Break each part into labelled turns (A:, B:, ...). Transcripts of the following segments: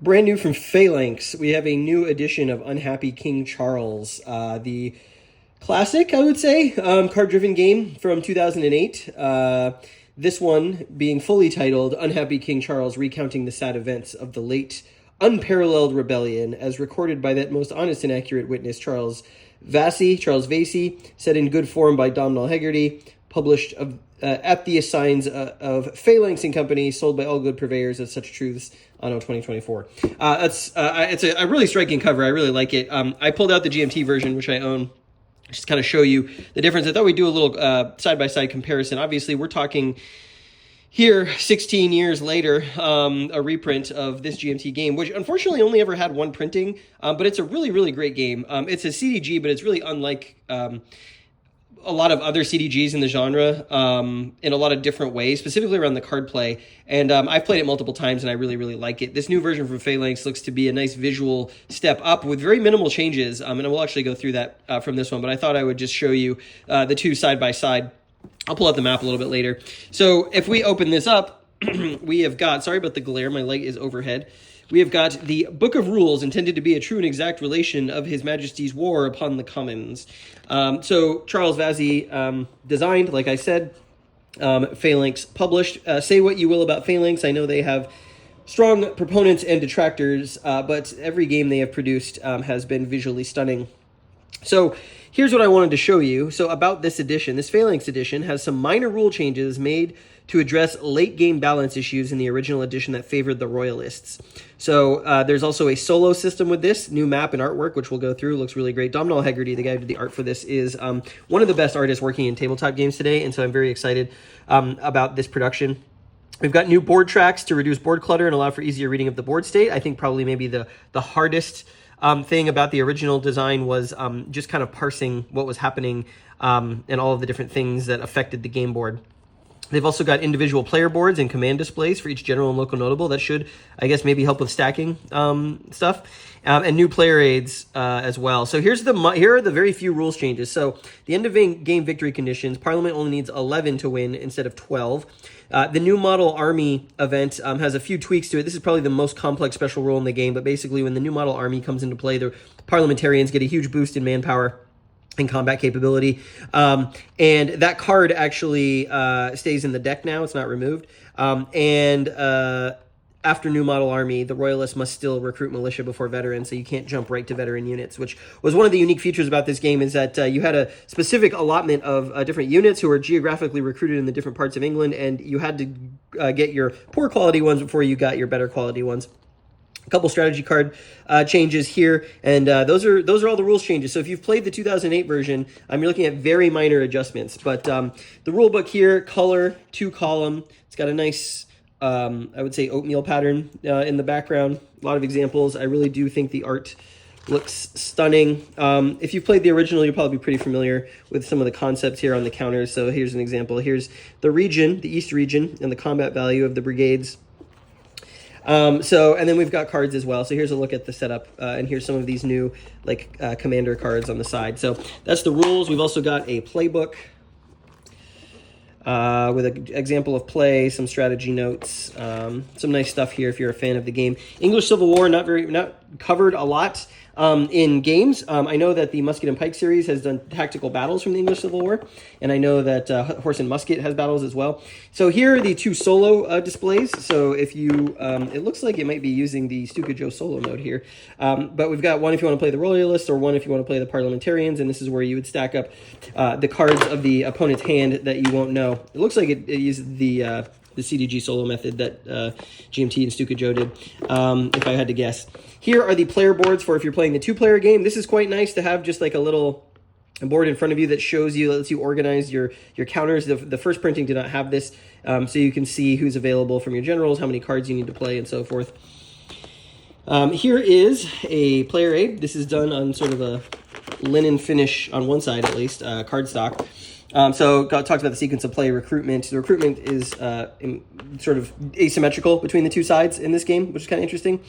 A: Brand new from Phalanx, we have a new edition of Unhappy King Charles, the classic, I would say, card-driven game from 2008. This one being fully titled Unhappy King Charles, recounting the sad events of the late unparalleled rebellion, as recorded by that most honest and accurate witness, Charles Vasey, set in good form by Domhnall Hegarty, published at the assigns of Phalanx and Company, sold by all good purveyors of such truths, anno 2024. It's a really striking cover. I really like it. I pulled out the GMT version, which I own, just kind of show you the difference. I thought we'd do a little side-by-side comparison. Obviously, we're talking here 16 years later, a reprint of this GMT game, which unfortunately only ever had one printing, but it's a really, really great game. It's a CDG, but it's really unlike a lot of other CDGs in the genre in a lot of different ways, specifically around the card play. And I've played it multiple times, and I really, really like it. This new version from Phalanx looks to be a nice visual step up with very minimal changes, and I will actually go through that from this one, but I thought I would just show you the two side by side. I'll pull out the map a little bit later. So if we open this up, we have got, sorry about the glare, my light is overhead. We have got the Book of Rules, intended to be a true and exact relation of His Majesty's war upon the commons. So Charles Vasey designed, like I said, Phalanx published. Say what you will about Phalanx. I know they have strong proponents and detractors, but every game they have produced has been visually stunning. So here's what I wanted to show you. So about this edition, this Phalanx edition has some minor rule changes made to address late game balance issues in the original edition that favored the royalists. So there's also a solo system with this, new map and artwork, which we'll go through. Looks really great. Domhnall Hegarty, the guy who did the art for this, is one of the best artists working in tabletop games today, and so I'm very excited about this production. We've got new board tracks to reduce board clutter and allow for easier reading of the board state. I think probably maybe the hardest thing about the original design was just kind of parsing what was happening and all of the different things that affected the game board. They've also got individual player boards and command displays for each general and local notable. That should, I guess, maybe help with stacking stuff. And new player aids as well. So here are the very few rules changes. So the end of game victory conditions, Parliament only needs 11 to win instead of 12. The new model army event has a few tweaks to it. This is probably the most complex special rule in the game, but basically when the new model army comes into play, the parliamentarians get a huge boost in manpower and combat capability. And that card actually stays in the deck now. It's not removed. After new model army, the royalists must still recruit militia before veterans, so you can't jump right to veteran units, which was one of the unique features about this game, is that you had a specific allotment of different units who were geographically recruited in the different parts of England, and you had to get your poor quality ones before you got your better quality ones. A couple strategy card changes here, and those are all the rules changes. So if you've played the 2008 version, you're looking at very minor adjustments. But the rule book here, color, 2-column. It's got a nice, I would say, oatmeal pattern in the background. A lot of examples. I really do think the art looks stunning. If you've played the original, you'll probably be pretty familiar with some of the concepts here on the counters. So here's an example. Here's the region, the East region, and the combat value of the brigades. And then we've got cards as well. So here's a look at the setup, and here's some of these new commander cards on the side. So that's the rules. We've also got a playbook with an example of play, some strategy notes, some nice stuff here if you're a fan of the game. English Civil War, not covered a lot in games. I know that the Musket and Pike series has done tactical battles from the English Civil War, and I know that Horse and Musket has battles as well. So here are the two solo displays. So if you, it looks like it might be using the Stuka Joe solo mode here, but we've got one if you want to play the Royalists, or one if you want to play the Parliamentarians, and this is where you would stack up the cards of the opponent's hand that you won't know. It looks like it uses the CDG solo method that GMT and Stuka Joe did, if I had to guess. Here are the player boards for if you're playing the two-player game. This is quite nice to have just like a little board in front of you that shows you, lets you organize your counters. The first printing did not have this, so you can see who's available from your generals, how many cards you need to play, and so forth. Here is a player aid. This is done on sort of a linen finish on one side, at least, cardstock. Talks about the sequence of play recruitment. The recruitment is sort of asymmetrical between the two sides in this game, which is kind of interesting.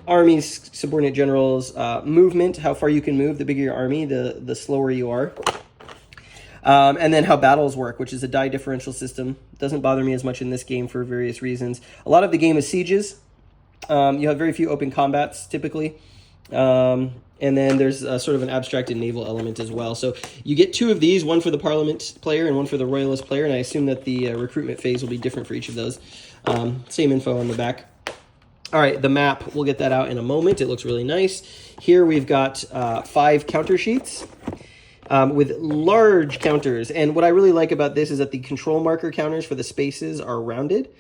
A: Armies, subordinate generals, movement, how far you can move. The bigger your army, the slower you are. And then how battles work, which is a die differential system. Doesn't bother me as much in this game for various reasons. A lot of the game is sieges. You have very few open combats typically. And then there's sort of an abstracted naval element as well. So you get 2 of these, one for the Parliament player and one for the Royalist player, and I assume that the recruitment phase will be different for each of those. Same info on the back. All right, the map, we'll get that out in a moment. It looks really nice. Here we've got 5 counter sheets with large counters. And what I really like about this is that the control marker counters for the spaces are rounded.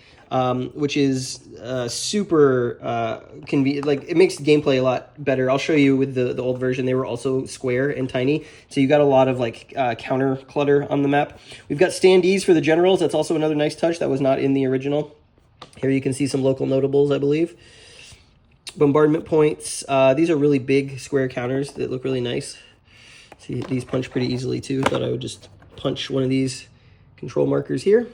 A: Which is super convenient. Like, it makes gameplay a lot better. I'll show you with the old version. They were also square and tiny, so you got a lot of like counter clutter on the map. We've got standees for the generals. That's also another nice touch that was not in the original. Here you can see some local notables, I believe. Bombardment points. These are really big square counters that look really nice. See, these punch pretty easily too. Thought I would just punch one of these control markers here.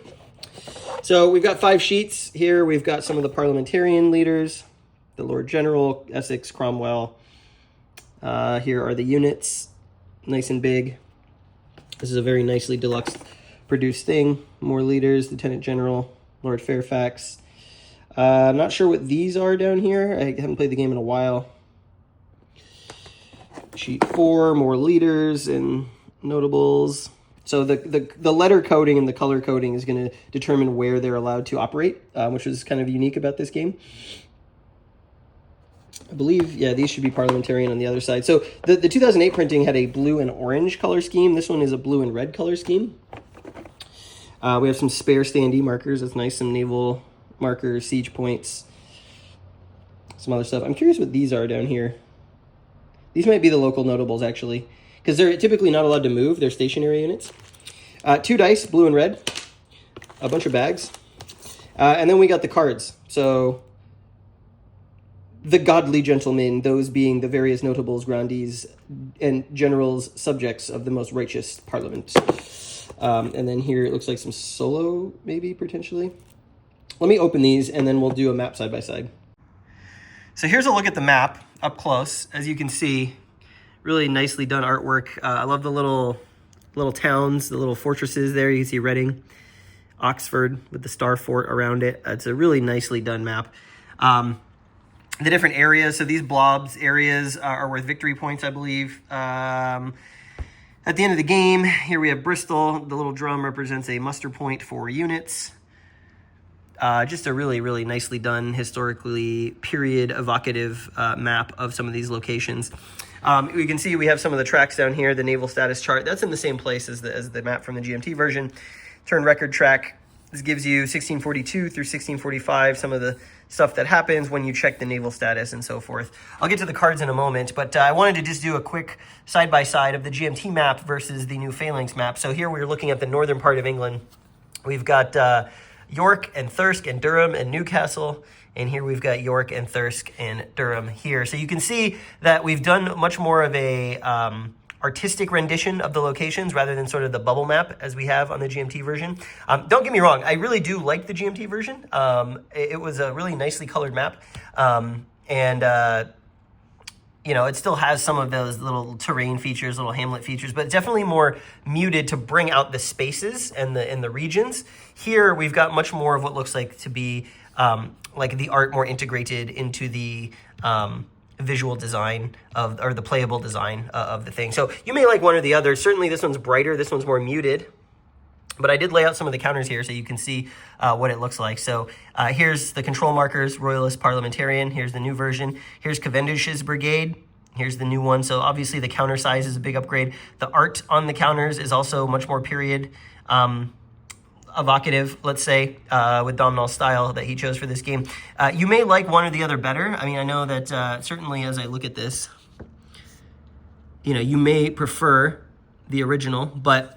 A: So we've got 5 sheets. Here we've got some of the parliamentarian leaders, the Lord General, Essex, Cromwell. Here are the units, nice and big. This is a very nicely deluxe produced thing. More leaders, Lieutenant General, Lord Fairfax. I'm not sure what these are down here. I haven't played the game in a while. Sheet 4, more leaders and notables. So the letter coding and the color coding is going to determine where they're allowed to operate, which is kind of unique about this game. I believe, yeah, these should be parliamentarian on the other side. So the 2008 printing had a blue and orange color scheme. This one is a blue and red color scheme. We have some spare standee markers. That's nice. Some naval markers, siege points, some other stuff. I'm curious what these are down here. These might be the local notables, actually, because they're typically not allowed to move. They're stationary units. 2 dice, blue and red. A bunch of bags. And then we got the cards. So the godly gentlemen, those being the various notables, grandees, and generals, subjects of the most righteous parliament. And then here it looks like some solo, maybe, potentially. Let me open these, and then we'll do a map side by side. So here's a look at the map up close. As you can see, really nicely done artwork. I love the little towns, the little fortresses there. You can see Reading, Oxford with the Star Fort around it. It's a really nicely done map. The different areas, so these blobs areas are worth victory points, I believe. At the end of the game, here we have Bristol. The little drum represents a muster point for units. Just a really, really nicely done, historically period evocative map of some of these locations. We can see we have some of the tracks down here, the naval status chart. That's in the same place as the map from the GMT version. Turn record track. This gives you 1642 through 1645, some of the stuff that happens when you check the naval status and so forth. I'll get to the cards in a moment, but I wanted to just do a quick side-by-side of the GMT map versus the new Phalanx map. So here we're looking at the northern part of England. We've got York and Thirsk and Durham and Newcastle, and here we've got York and Thirsk and Durham here. So you can see that we've done much more of a artistic rendition of the locations rather than sort of the bubble map as we have on the GMT version. Don't get me wrong, I really do like the GMT version. It was a really nicely colored map, you know, it still has some of those little terrain features, little hamlet features, but definitely more muted to bring out the spaces and the regions. Here, we've got much more of what looks like to be like the art more integrated into the visual design or the playable design of the thing. So you may like one or the other. Certainly this one's brighter, this one's more muted. But I did lay out some of the counters here so you can see what it looks like. So here's the control markers, Royalist, Parliamentarian. Here's the new version. Here's Cavendish's Brigade. Here's the new one. So obviously the counter size is a big upgrade. The art on the counters is also much more period evocative, let's say, with Domhnall's style that he chose for this game. You may like one or the other better. I mean, I know that certainly as I look at this, you know, you may prefer the original, but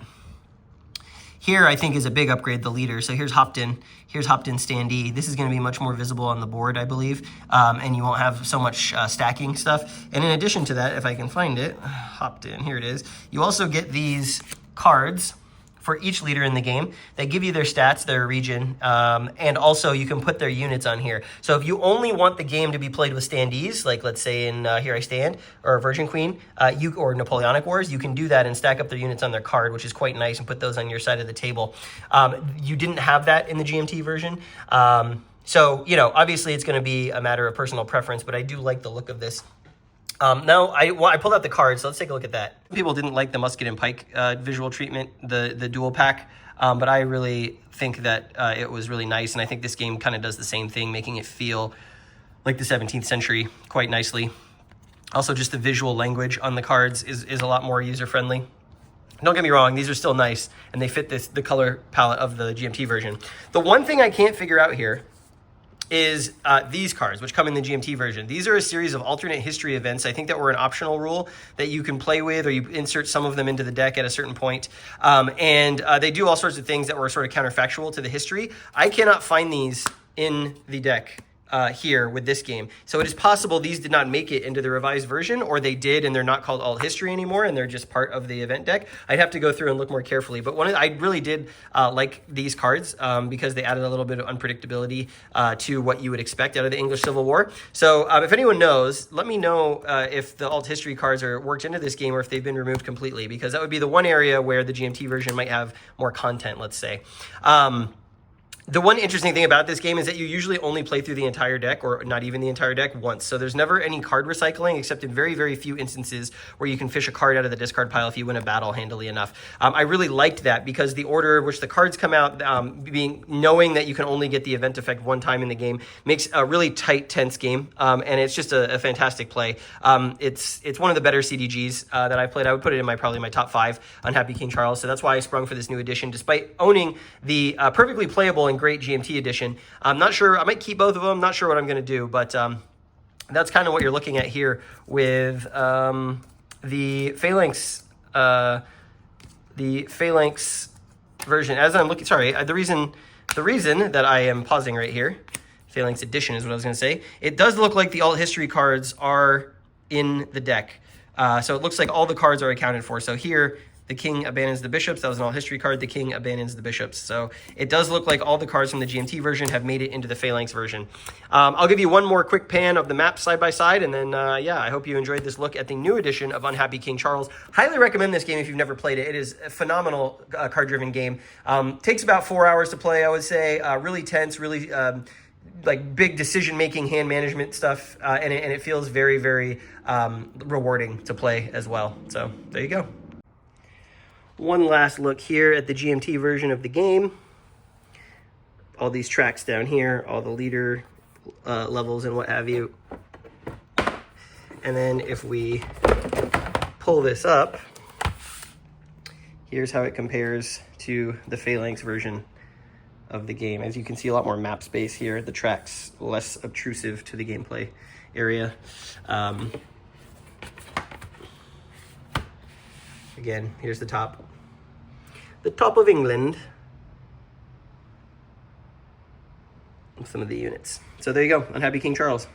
A: here, I think, is a big upgrade, the leader. So here's Hopton standee. This is going to be much more visible on the board, I believe, and you won't have so much stacking stuff. And in addition to that, if I can find it, Hopton, here it is, you also get these cards for each leader in the game. They give you their stats, their region, and also you can put their units on here. So if you only want the game to be played with standees, like let's say in Here I Stand, or Virgin Queen, or Napoleonic Wars, you can do that and stack up their units on their card, which is quite nice, and put those on your side of the table. You didn't have that in the GMT version. So, you know, obviously it's going to be a matter of personal preference, but I do like the look of this. Now, I pulled out the cards, so let's take a look at that. People didn't like the musket and pike visual treatment, the dual pack, but I really think that it was really nice, and I think this game kind of does the same thing, making it feel like the 17th century quite nicely. Also, just the visual language on the cards is a lot more user-friendly. Don't get me wrong, these are still nice, and they fit the color palette of the GMT version. The one thing I can't figure out here is these cards, which come in the GMT version. These are a series of alternate history events. I think that were an optional rule that you can play with, or you insert some of them into the deck at a certain point. And they do all sorts of things that were sort of counterfactual to the history. I cannot find these in the deck here with this game. So it is possible these did not make it into the revised version, or they did and they're not called alt history anymore and they're just part of the event deck. I'd have to go through and look more carefully, but I really did like these cards because they added a little bit of unpredictability to what you would expect out of the English Civil War. So if anyone knows, let me know if the alt history cards are worked into this game or if they've been removed completely, because that would be the one area where the GMT version might have more content, let's say. The one interesting thing about this game is that you usually only play through the entire deck, or not even the entire deck, once. So there's never any card recycling, except in very, very few instances where you can fish a card out of the discard pile if you win a battle handily enough. I really liked that because the order in which the cards come out, knowing that you can only get the event effect one time in the game, makes a really tight, tense game, and it's just a fantastic play. It's one of the better CDGs that I've played. I would put it in probably my top 5 Unhappy King Charles, so that's why I sprung for this new edition, despite owning the perfectly playable and great GMT edition. I'm not sure, I might keep both of them, not sure what I'm going to do, but that's kind of what you're looking at here with the Phalanx version. As I'm looking, sorry, the reason that I am pausing right here, Phalanx edition is what I was going to say, it does look like the alt history cards are in the deck. So it looks like all the cards are accounted for. So here, the king abandons the bishops. That was an all history card. The king abandons the bishops. So it does look like all the cards from the GMT version have made it into the Phalanx version. I'll give you one more quick pan of the map side by side, and then yeah, I hope you enjoyed this look at the new edition of Unhappy King Charles. Highly recommend this game if you've never played it. It is a phenomenal card-driven game. Takes about 4 hours to play, I would say. Really tense, really like big decision-making, hand management stuff, and it feels very, very rewarding to play as well. So there you go. One last look here at the GMT version of the game. All these tracks down here, all the leader levels and what have you. And then if we pull this up, here's how it compares to the Phalanx version of the game. As you can see, a lot more map space here. The tracks less obtrusive to the gameplay area. Again, here's the top. The top of England. Some of the units. So there you go, Unhappy King Charles.